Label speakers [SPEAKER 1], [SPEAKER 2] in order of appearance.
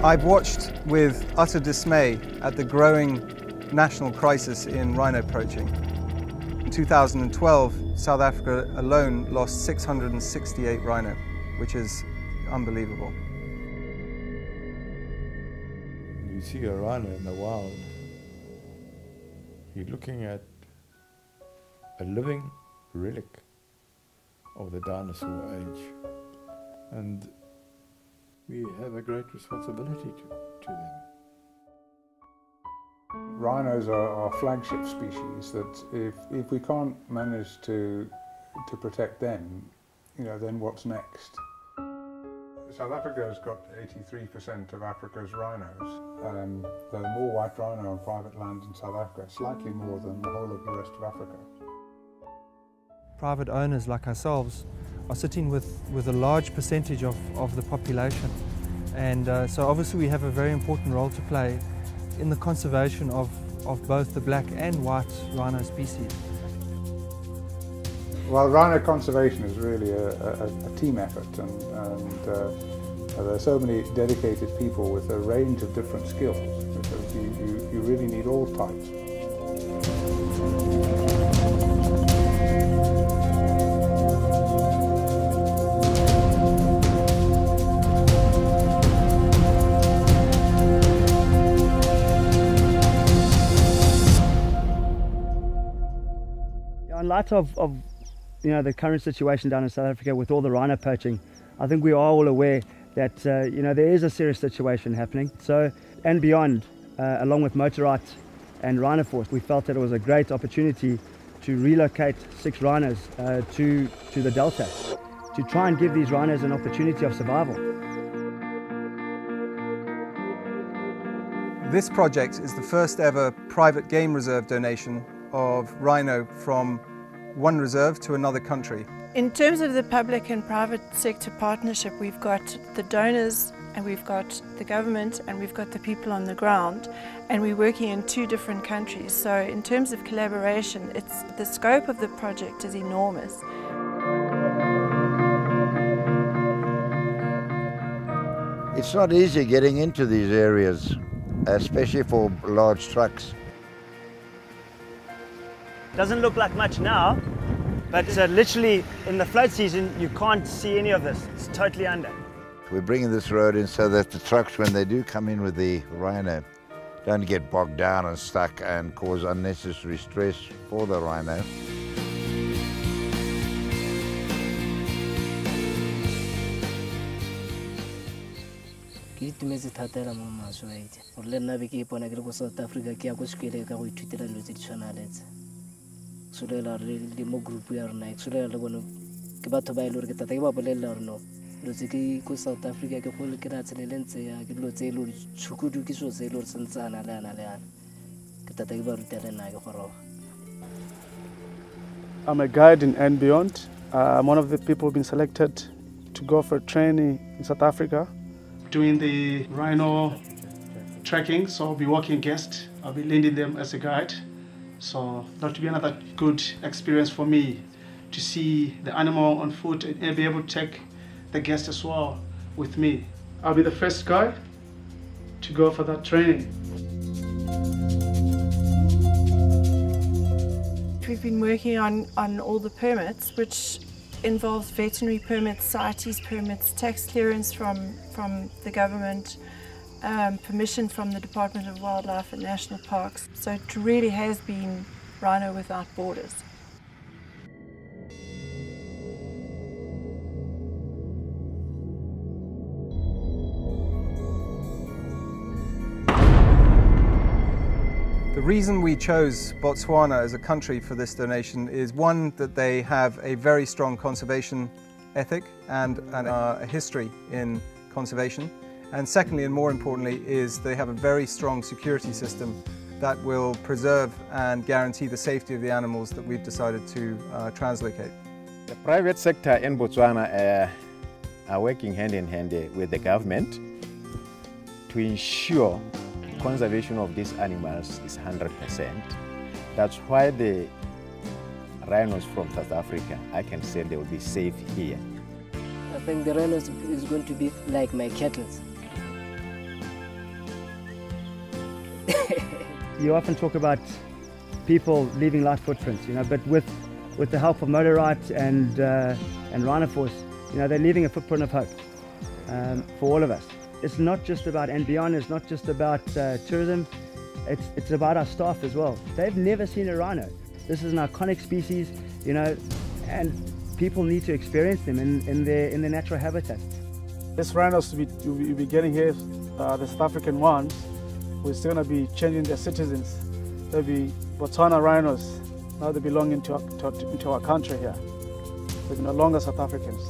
[SPEAKER 1] I've watched with utter dismay at the growing national crisis in rhino poaching. In 2012, South Africa alone lost 668 rhino, which is unbelievable.
[SPEAKER 2] You see a rhino in the wild, you're looking at a living relic of the dinosaur age, and we have a great responsibility to them.
[SPEAKER 3] Rhinos are our flagship species that if we can't manage to protect them, then what's next? South Africa has got 83% of Africa's rhinos. There are more white rhino on private land in South Africa, slightly more than the whole of the rest of Africa.
[SPEAKER 4] Private owners like ourselves are sitting with a large percentage of the population, and so obviously we have a very important role to play in the conservation of both the black and white rhino species.
[SPEAKER 3] Well, rhino conservation is really a team effort, and there are so many dedicated people with a range of different skills, because you really need all types.
[SPEAKER 5] In light of the current situation down in South Africa with all the rhino poaching, I think we are all aware that there is a serious situation happening. So, and beyond, along with Motor Right and Rhino Force, we felt that it was a great opportunity to relocate 6 rhinos to the Delta, to try and give these rhinos an opportunity of survival.
[SPEAKER 1] This project is the first ever private game reserve donation of rhino from one reserve to another country.
[SPEAKER 6] In terms of the public and private sector partnership, we've got the donors and we've got the government and we've got the people on the ground, and we're working in 2 different countries. So in terms of collaboration, the scope of the project is enormous.
[SPEAKER 7] It's not easy getting into these areas, especially for large trucks.
[SPEAKER 5] Doesn't look like much now, but literally in the flood season you can't see any of this. It's totally under.
[SPEAKER 7] We're bringing this road in so that the trucks, when they do come in with the rhino, don't get bogged down and stuck and cause unnecessary stress for the rhino.
[SPEAKER 8] South Africa ke ya go sekele ka go ithutela dilo tse di tshwanaletse solela re le mo group ya rona solela le bona ke batho ba ile re ke tata ke ba bolela re no lo tse ke go South Africa ke go le ke ra tselelentse ya ke dilo tse ile tshukudu ke so tse ile re sentsana le ana ke tata ke ba rutela nna ke go roga.
[SPEAKER 9] I'm a guide in and beyond. I'm one of the people who've been selected to go for training in South Africa, doing the rhino tracking. So I'll be walking guests, I'll be leading them as a guide. So that will be another good experience for me, to see the animal on foot and be able to take the guest as well with me. I'll be the first guy to go for that training.
[SPEAKER 6] We've been working on all the permits, which involves veterinary permits, CITES permits, tax clearance from the government, permission from the Department of Wildlife and National Parks. So it really has been Rhino Without Borders.
[SPEAKER 1] The reason we chose Botswana as a country for this donation is, one, that they have a very strong conservation ethic and a history in conservation. And secondly, and more importantly, is they have a very strong security system that will preserve and guarantee the safety of the animals that we've decided to translocate.
[SPEAKER 10] The private sector in Botswana are working hand in hand with the government to ensure conservation of these animals is 100%. That's why the rhinos from South Africa, I can say they will be safe here.
[SPEAKER 8] I think the rhinos is going to be like my cattle.
[SPEAKER 5] You often talk about people leaving light footprints, but with the help of Motor Right and Rhino Force, they're leaving a footprint of hope for all of us. It's not just about and beyond. It's not just about tourism. It's about our staff as well. They've never seen a rhino. This is an iconic species, and people need to experience them in their natural habitat.
[SPEAKER 9] These rhinos you'll be getting here, the South African ones, we're still going to be changing their citizens. They'll be Botswana rhinos. Now they belong into our country here. They're no longer South Africans.